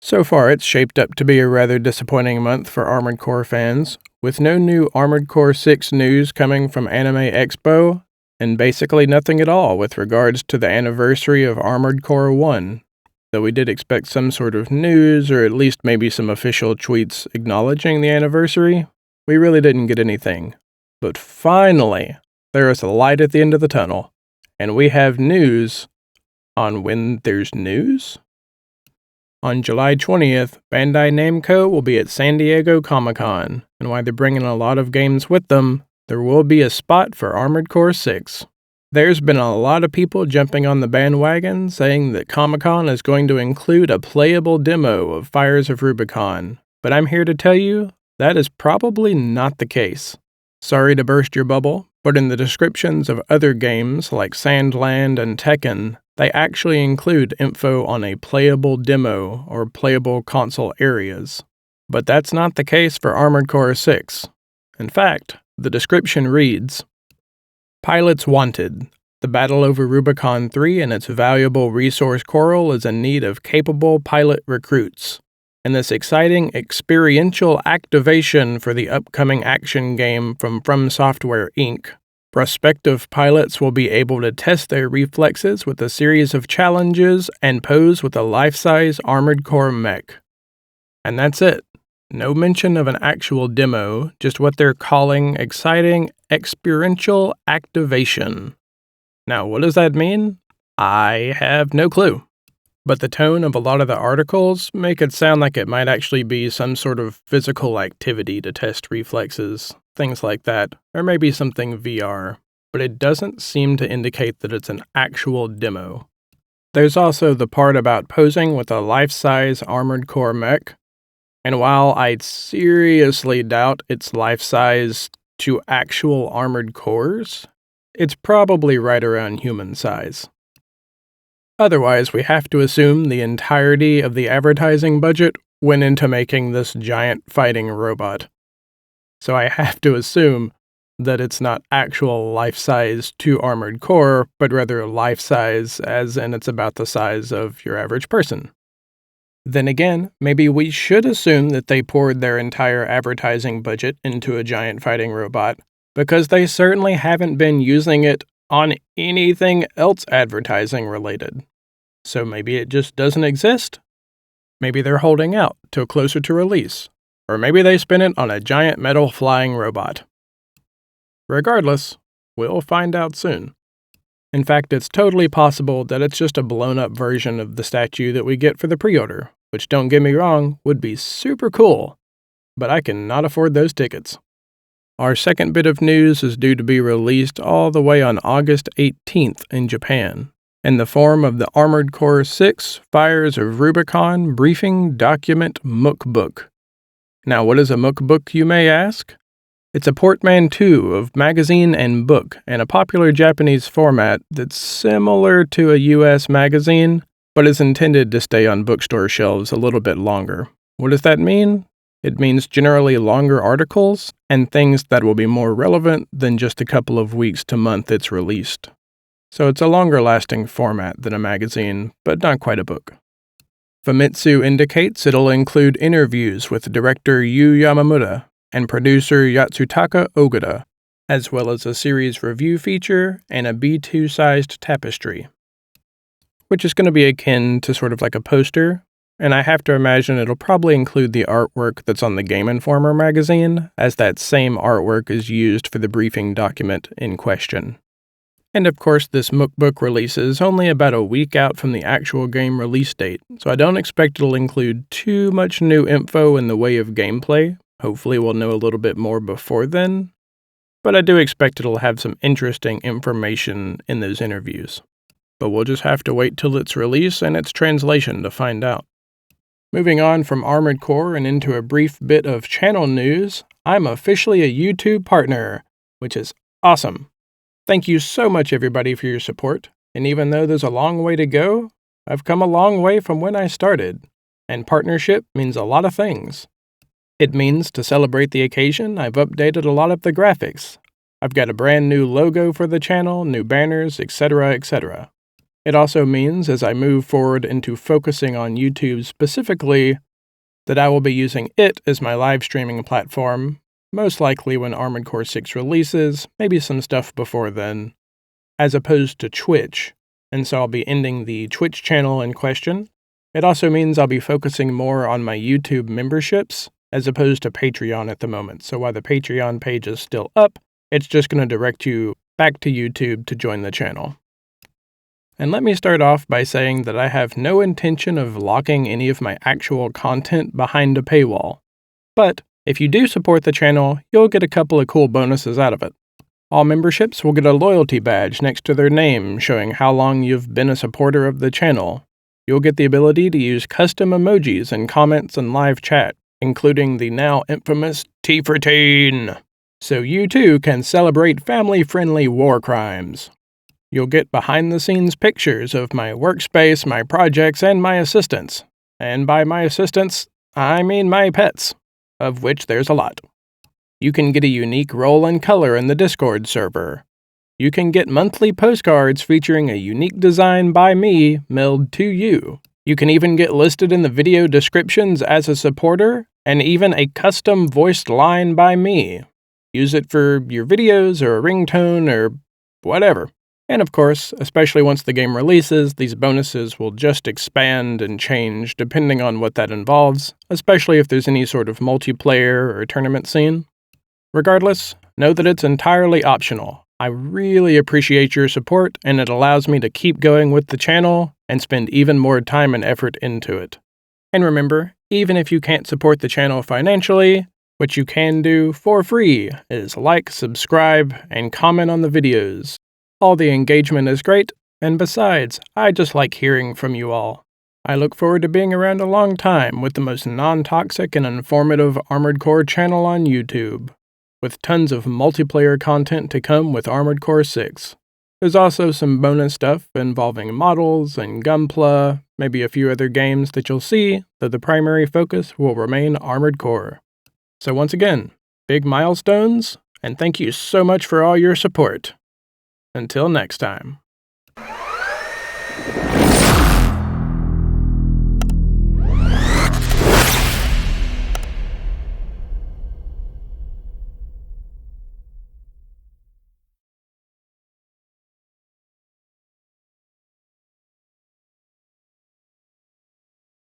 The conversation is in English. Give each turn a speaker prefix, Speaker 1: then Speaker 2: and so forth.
Speaker 1: So far, it's shaped up to be a rather disappointing month for Armored Core fans, with no new Armored Core 6 news coming from Anime Expo, and basically nothing at all with regards to the anniversary of Armored Core 1, though we did expect some sort of news or at least maybe some official tweets acknowledging the anniversary. We really didn't get anything. But finally, there is a light at the end of the tunnel, and we have news on when there's news? On July 20th, Bandai Namco will be at San Diego Comic-Con, and while they're bringing a lot of games with them, there will be a spot for Armored Core 6. There's been a lot of people jumping on the bandwagon saying that Comic-Con is going to include a playable demo of Fires of Rubicon, but I'm here to tell you that is probably not the case. Sorry to burst your bubble, but in the descriptions of other games like Sandland and Tekken, they actually include info on a playable demo or playable console areas. But that's not the case for Armored Core 6. In fact, the description reads, "Pilots wanted. The battle over Rubicon 3 and its valuable resource coral is in need of capable pilot recruits. In this exciting experiential activation for the upcoming action game from Software Inc., prospective pilots will be able to test their reflexes with a series of challenges and pose with a life-size Armored Core mech." And that's it. No mention of an actual demo, just what they're calling exciting experiential activation. Now, what does that mean? I have no clue. But the tone of a lot of the articles make it sound like it might actually be some sort of physical activity to test reflexes, things like that, or maybe something VR, but it doesn't seem to indicate that it's an actual demo. There's also the part about posing with a life-size Armored Core mech, and while I'd seriously doubt it's life-size to actual armored cores, it's probably right around human size. Otherwise, we have to assume the entirety of the advertising budget went into making this giant fighting robot. So I have to assume that it's not actual life-size to Armored Core, but rather life-size as in it's about the size of your average person. Then again, maybe we should assume that they poured their entire advertising budget into a giant fighting robot, because they certainly haven't been using it on anything else advertising related. So maybe it just doesn't exist? Maybe they're holding out till closer to release. Or maybe they spent it on a giant metal flying robot. Regardless, we'll find out soon. In fact, it's totally possible that it's just a blown-up version of the statue that we get for the pre-order, which, don't get me wrong, would be super cool. But I cannot afford those tickets. Our second bit of news is due to be released all the way on August 18th in Japan, in the form of the Armored Core 6 Fires of Rubicon Briefing Document Mookbook. Now, what is a mookbook, you may ask? It's a portmanteau of magazine and book, and a popular Japanese format that's similar to a US magazine, but is intended to stay on bookstore shelves a little bit longer. What does that mean? It means generally longer articles, and things that will be more relevant than just a couple of weeks to month it's released. So it's a longer-lasting format than a magazine, but not quite a book. Famitsu indicates it'll include interviews with director Yu Yamamura and producer Yatsutaka Ogura, as well as a series review feature and a B2-sized tapestry, which is going to be akin to sort of like a poster, and I have to imagine it'll probably include the artwork that's on the Game Informer magazine, as that same artwork is used for the briefing document in question. And of course, this mookbook releases only about a week out from the actual game release date, so I don't expect it'll include too much new info in the way of gameplay. Hopefully we'll know a little bit more before then, but I do expect it'll have some interesting information in those interviews. But we'll just have to wait till its release and its translation to find out. Moving on from Armored Core and into a brief bit of channel news, I'm officially a YouTube partner, which is awesome. Thank you so much, everybody, for your support, and even though there's a long way to go, I've come a long way from when I started, and partnership means a lot of things. It means, to celebrate the occasion, I've updated a lot of the graphics. I've got a brand new logo for the channel, new banners, etc., etc. It also means, as I move forward into focusing on YouTube specifically, that I will be using it as my live streaming platform, most likely when Armored Core 6 releases, maybe some stuff before then, as opposed to Twitch, and so I'll be ending the Twitch channel in question. It also means I'll be focusing more on my YouTube memberships, as opposed to Patreon at the moment, so while the Patreon page is still up, it's just going to direct you back to YouTube to join the channel. And let me start off by saying that I have no intention of locking any of my actual content behind a paywall. But if you do support the channel, you'll get a couple of cool bonuses out of it. All memberships will get a loyalty badge next to their name showing how long you've been a supporter of the channel. You'll get the ability to use custom emojis in comments and live chat, including the now infamous T for Teen, so you too can celebrate family-friendly war crimes. You'll get behind-the-scenes pictures of my workspace, my projects, and my assistants. And by my assistants, I mean my pets, of which there's a lot. You can get a unique role and color in the Discord server. You can get monthly postcards featuring a unique design by me mailed to you. You can even get listed in the video descriptions as a supporter, and even a custom voiced line by me. Use it for your videos or a ringtone or whatever. And of course, especially once the game releases, these bonuses will just expand and change depending on what that involves, especially if there's any sort of multiplayer or tournament scene. Regardless, know that it's entirely optional. I really appreciate your support, and it allows me to keep going with the channel and spend even more time and effort into it. And remember, even if you can't support the channel financially, what you can do for free is like, subscribe, and comment on the videos. All the engagement is great, and besides, I just like hearing from you all. I look forward to being around a long time with the most non-toxic and informative Armored Core channel on YouTube, with tons of multiplayer content to come with Armored Core 6. There's also some bonus stuff involving models and Gunpla, maybe a few other games that you'll see, though the primary focus will remain Armored Core. So once again, big milestones, and thank you so much for all your support. Until next time.